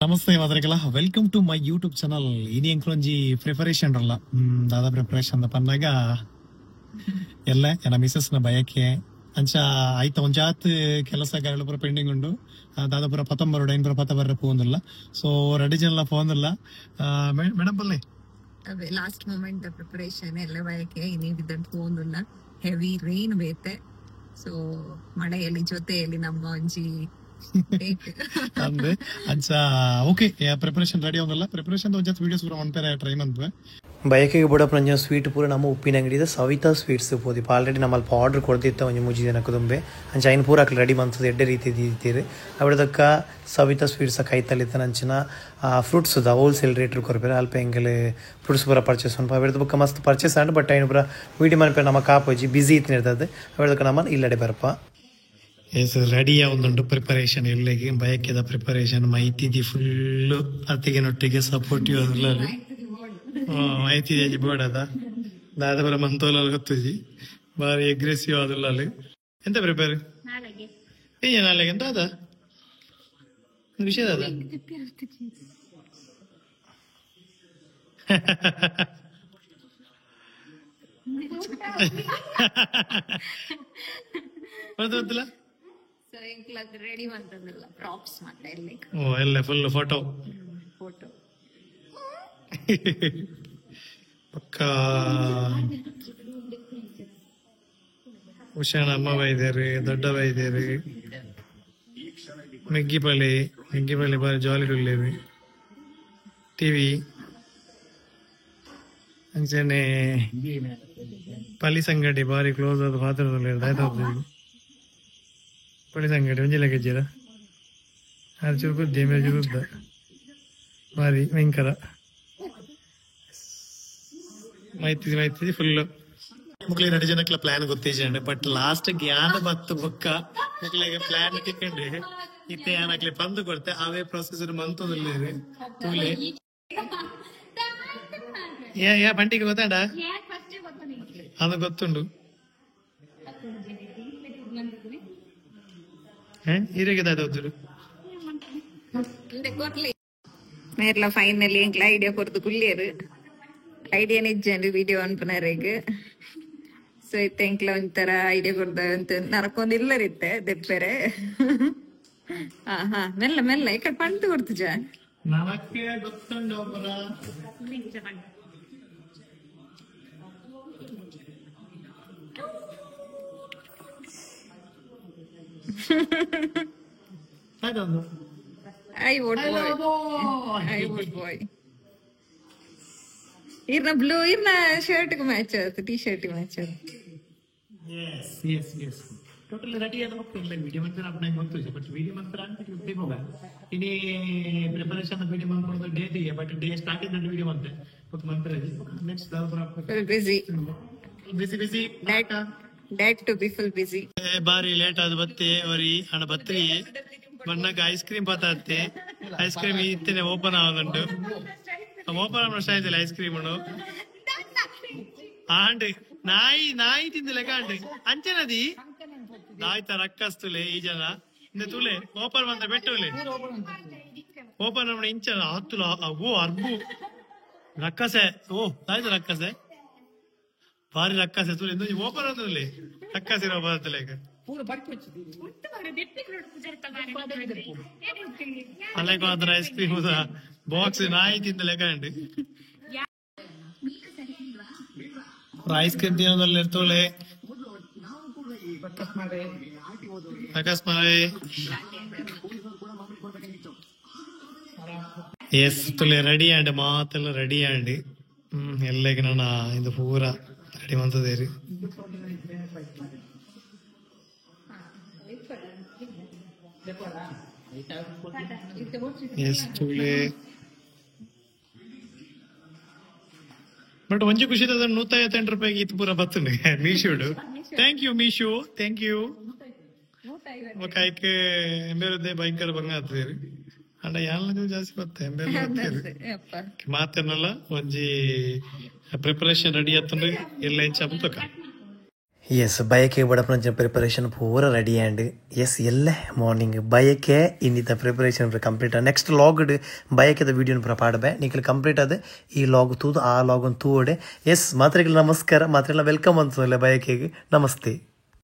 ನಮಸ್ತೆ ಮಾದ್ರಿಕಲ್ಲ, welcome to my YouTube channel. ಇನಿ ಎಂಕ್ಲೊಂಜಿ ಪ್ರಿಪರೇಷನ್ ರಲ್ಲ ದಾದ ಪ್ರಿಪರೇಷನ್ ಪನ್ನಾಗ ಎಲ್ಲ ಎನ್ನ ಮಿಸಸ್ ನ ಬಯಕೆ ಅಂಚ ಆಯ್ತ ಒಂಜಾತ್ ಕೆಲಸ ಕಾರ್ಯಗಳು ಪೂರ ಪೆಂಡಿಂಗ್ ಉಂಡು. ದಾದ ಪೂರ ಪತ್ತೊಂಬರು ಐನ್ ಪೂರ ಪತ್ತ ಬರ್ರೆ ಪೋಂದಿಲ್ಲ. ಸೊ ರೆಡಿ ಜನ ಪೋಂದಿಲ್ಲ ಮೇಡಮ್ ಬಲ್ಲೆ ಅದೇ ಲಾಸ್ಟ್ ಮೂಮೆಂಟ್ ಪ್ರಿಪರೇಷನ್ ಎಲ್ಲ ಬಯಕೆ ಇನಿ ಬಿದ್ದಂತ ಪೋಂದಿಲ್ಲ. ಹೆವಿ ರೈನ್ ಬೇತೆ. ಸೊ ಮಳೆಯಲ್ಲಿ ಜೊತೆಯಲ್ಲಿ ನಮ್ಮ ಒಂಜಿ ಅಂದ್ರೆ ಅಂಚ ಓಕೆ ಪ್ರಿಪರೇಷನ್ ರೆಡಿ ಆಗೋಲ್ಲ. ಪ್ರಿಪರೇಷನ್ ಒಂಜಾತ್ ವಿಡಿಯೋಸ್ ಪೂರ ಮನ್ಪೇರೆ ಟ್ರೈ ಮನ್ಪೆ ಬಯಕೆಗೆ ಬುಡ ಒಂಜ ಸ್ವೀಟ್ ಪೂರ ನಮ್ಮ ಉಪ್ಪಿನ ಅಂಗಡಿದ ಸವಿತಾ ಸ್ವೀಟ್ಸ್ ಪೋದಿಪ್ಪ. ಆಲ್ರೆಡಿ ನಮ್ಮ ಅಲ್ಪ ಆರ್ಡರ್ ಕೊಡ್ತಿತ್ತ ಒಂಜಿ ಮುಜಿ ದಿನಕ್ಕೆ ತುಂಬೆ ಅಂಚ ಐನ್ ಪೂರ ಹಾಕಿ ರೆಡಿ ಬಂತದ ಎಡ್ಡೆ ರೀತಿ ಇದ್ದೀರಿ. ಅವಡದಕ್ಕ ಸವಿತಾ ಸ್ವೀಟ್ಸ್ ಕೈತಲ್ಲಿತ್ತ ಅಂಚಿನ ಫ್ರೂಟ್ಸ್ ಅದ ಹೋಲ್ಸೇಲ್ ರೇಟ್ ಕೊರ್ಪೇರೆ ಅಲ್ಪ ಹೆಂಗಲೆ ಫ್ರೂಟ್ಸ್ ಪೂರ ಪರ್ಚೇಸ್ ಅನ್ಪ ಅವಡದ ಬುಕ್ಕ ಮಸ್ತ್ ಪರ್ಚೇಸ್ ಆಂಡ್ ಬಟ್ ಐನು ಪೂರ ವೀಡಿಯೋ ಮನ್ಪೇರೆ ನಮ್ಮ ಕಾಪೋಜಿ ಬಿಸಿ ಇತ್ತಿನ ಇರ್ತದೆ. ಅವಡದಕ್ಕ ನಮ್ಮ ಇಲ್ಲಡೆ ಬರಪ್ಪ ಎಸ್ ರೆಡಿಯ ಒಂದುಂಟು ಪ್ರಿಪರೇಷನ್ ಎಲ್ಲೆಗೆ ಬಯಕೆದ ಪ್ರಿಪರೇಷನ್ ಮೈತಿದಿ ಫುಲ್ಲು ಅತ್ತಿಗೆ ನೊಟ್ಟಿಗೆ ಸಪೋರ್ಟಿವ್ ಅದಲ್ಲ ಮೈತಿದಿ ಬೋರ್ಡ್ ಅದ ದಾದ ಬರ ಮಂತೋಲ ಗೊತ್ತುಜಿ ಬಾರಿ ಅಗ್ರೆಸಿವ್ ಅದಲ್ಲ ಅಲ್ಲಿ. ಎಂತ ಪ್ರಿಪೇರ್ ಏ ನಾಳೆಗೆ ಎಂತ ಅದ ವಿಷಯ ಅದ ಗೊತ್ತಿಲ್ಲ. ರೆಡಿ ಮಾಡ್ತದಲ್ಲ ಪ್ರಾಪ್ಸ್ ಮತ್ತೆ ಎಲ್ಲಿ ಓ ಎಲ್ಲ ಫುಲ್ ಫೋಟೋ ಪಕ್ಕ ಹುಷಾನ ಅಮ್ಮ ಬೈದೇರಿ ದೊಡ್ಡ ಬೈದೇರಿ ಮೆಗ್ಗಿಪಲ್ಲಿ ಬಾರಿ ಜಾಲಿ ಉಳ್ಳೇವಿ ಟಿವಿ ಅಂಚನೆ ಪಲಿ ಬಾರಿ ಕ್ಲೋಸ್ ಆದ ಪಾತ್ರದಲ್ಲಿ ಪಳಿ ಸಂಗಡಿ ಒಂಜಿಲ್ಲ ಗೆಜ್ಜಿರ ಅದು ಚುರುಕುದ್ದೆ ಮೇಲೆ ಚುರುದ್ದ ಭಾರಿ ಭಯಂಕರ ಮೈತಿದಿ ಫುಲ್ಲು ಮಕ್ಳಿಗೆ ರೆಡಿ ಜನಕ್ಲ ಪ್ಲಾನ್ ಗೊತ್ತೇಜಂಡೆ ಬಟ್ ಲಾಸ್ಟ್ ಯಾನ ಬತ್ತು ಬೊಕ್ಕ ಮಕ್ಳಿಗೆ ಪ್ಲಾನ್ ಟಿಕ್ಕಂಡೆ ಇತ್ತೆ ಯಾನಕ್ಲೆ ಪಂದು ಕೊಡ್ತೆ ಅವೇ ಪ್ರೊಸೆಸರ್ ಮಂತದಲ್ಲಿ ತೂಲೆ ಯಾ ಬಂಟಿಗೆ ಗೊತ್ತಾಡ ಅದು ಗೊತ್ತುಂಡು ಮೇರ್ಲ ಫೈನಲಿ ಎಂಕ್ಲ ಐಡಿಯಾ ಕೊರ್ದು ಕುಲ್ಲೇರು ಐಡಿಯಾ ನಿಜ್ಜಂಡು ವಿಡಿಯೋ ಅನ್ಪನರೆಗ್. ಸೊ ಇತ್ತ ಎಂಕ್ಲ ಒಂಥರ ಐಡಿಯಾ ಕೊಡ್ದ ಅಂತ ನರಕೊಂದಿಲ್ಲರಿತ್ತೆ ದೆಪ್ಪೆರೆ. ಹಾ ಮೆಲ್ಲ ಮೆಲ್ಲ ಈ ಕಡೆ ಪಂತು ಕೊಡ್ತುಜ ನನಗೆ ಗೊತ್ತುಂಡು I would boy. ಇರ್ನ ಬ್ಲೂ ಇರ್ನ ಶರ್ಟ್ ಮ್ಯಾಚ್ ಆಯ್ತು ಟಿ ಶರ್ಟ್ ಮ್ಯಾಚ್ ಆಯ್ತು. ಟೋಟಲ್ ರೆಡಿ ಆದ ಹೋಗ್ತಿಲ್ಲ ವಿಡಿಯೋ ಮಂತ್ರ ಅಪ್ಲೈ ಮಾಡ್ತೀವಿ ಬಟ್ ವಿಡಿಯೋ ಮಂತ್ರ ಅಂತ ಹೋಗ ಇನಿ ಪ್ರಿಪರೇಷನ್ ವಿಡಿಯೋ ಮಾಡ್ಕೊಂಡು ಡೇ ಗೆ but day starting the video ಮಂತ್ರ ಬಟ್ ಮಂತ್ರ next busy That to be full busy. ಬಾರಿ ಲೇಟ್ ಆದ ಬತ್ತೆ ಅವರಿ ಹಣ ಬತ್ರಿ ಮಣ್ಣಾಗ ಐಸ್ ಕ್ರೀಮ್ ಪತ್ತಾತ್ತೆ ಐಸ್ ಕ್ರೀಮ್ ಇತ್ತೇನೆ ಓಪನ್ ಆಗುಂಟು ಓಪನ್ ಆಗ ಐಸ್ ಕ್ರೀಮ್ ಆಂಡ್ ನಾಯಿ ತಿಂದಿಲ್ಲ ಕಾಂಡ್ ಅಂಚನದಿ ನಾಯ್ತ ರಕ್ಕಸ್ತುಲೆ ಈ ಜನ ತುಲೆ ಓಪನ್ ಬಂದ ಬೆಟ್ಟುಲೆ ಓಪನ್ ಇಂಚ ಹತ್ತುಲ ಓ ಅರ್ಬು ರಕ್ಕಸೆ ಓ ಆಯ್ತು ರಕ್ಕಸೆ ಭಾರಿ ರಕ್ಕಸೆ ತುಲೆ ಓಪನ್ ಅಂದ್ರೆ ರಕ್ಕಸಿರೋ ಬರ್ತಲೆ ಅಲ್ಲೇ ಮಾತ್ರ ಐಸ್ ಕ್ರೀಮ್ ಬಾಕ್ಸ್ ನಾಯಿ ತಿಂದಲೆ ಕಾಂಡ್ ಐಸ್ ಕ್ರೀಮ್ ತಿನ್ನೋದ್ರಲ್ಲಿ ಇರ್ತೋಳೆ ಅಕಸ್ಮಾತ್ ಎಸ್ ತುಲೆ ರೆಡಿ ಆಂಡ್ ಮಾತೆಲ್ಲ ರೆಡಿ ಆಂಡ್ ಎಲ್ಲಗೆ ನನ್ನ ಇದು ಪೂರ ರೆಡಿ ಮಂತದೇರಿ ಎಸ್ ತುಲೆ ಬಟ್ ಒಂಜಿ ಖುಷಿ ಅದ 158 ರೂಪಾಯಿಗೆ ಇದು ಪೂರ ಬರ್ತದೆ ಮೀಶೋಡು. Thank you Meesho, thank you. ಕಾಯ್ಕೆ ಎಂಬೇರದ್ದೇ ಭಯಂಕರ ಭಂಗ ಆಗ್ತದೆ ಅಂಡ ಯಾನ ಜಾಸ್ತಿ ಬರ್ತದೆ ಎಂಬೇರ ಮಾತೇನಲ್ಲ ಒಂಜಿ ಪ್ರಿಪರೇಷನ್ ರೆಡಿ ಆತಂದ್ರೆ ಎಲ್ಲ ಇಂಚ ಮುಂತಕ ಎಸ್ ಬಯಕೆ ಬಡಪನ ಪ್ರಿಪರೇಷನ್ ಪೂರ ರೆಡಿ ಆ್ಯಂಡ್ ಎಸ್ ಎಲ್ಲ ಮಾರ್ನಿಂಗ್ ಬಯಕೆ ಇನ್ನಿತ ಪ್ರಿಪರೇಷನ್ ಕಂಪ್ಲೀಟ್ ನೆಕ್ಸ್ಟ್ ಲಾಗ್ಡ್ ಬಯಕೆದ ವೀಡಿಯೋನ ಪೂರ ಪಾಡಬೆ ನಿಖಲ್ ಕಂಪ್ಲೀಟ್ ಅದೇ ಈ ಲಾಗ್ ತೂದು ಆ ಲಾಗನ್ ತೂಡೆ ಎಸ್ ಮಾತ್ರೆಗಳ ನಮಸ್ಕಾರ ಮಾತ್ರೆಲ್ಲ ವೆಲ್ಕಮ್ ಅಂತಲ್ಲ ಬಯಕೆಗೆ ನಮಸ್ತೆ.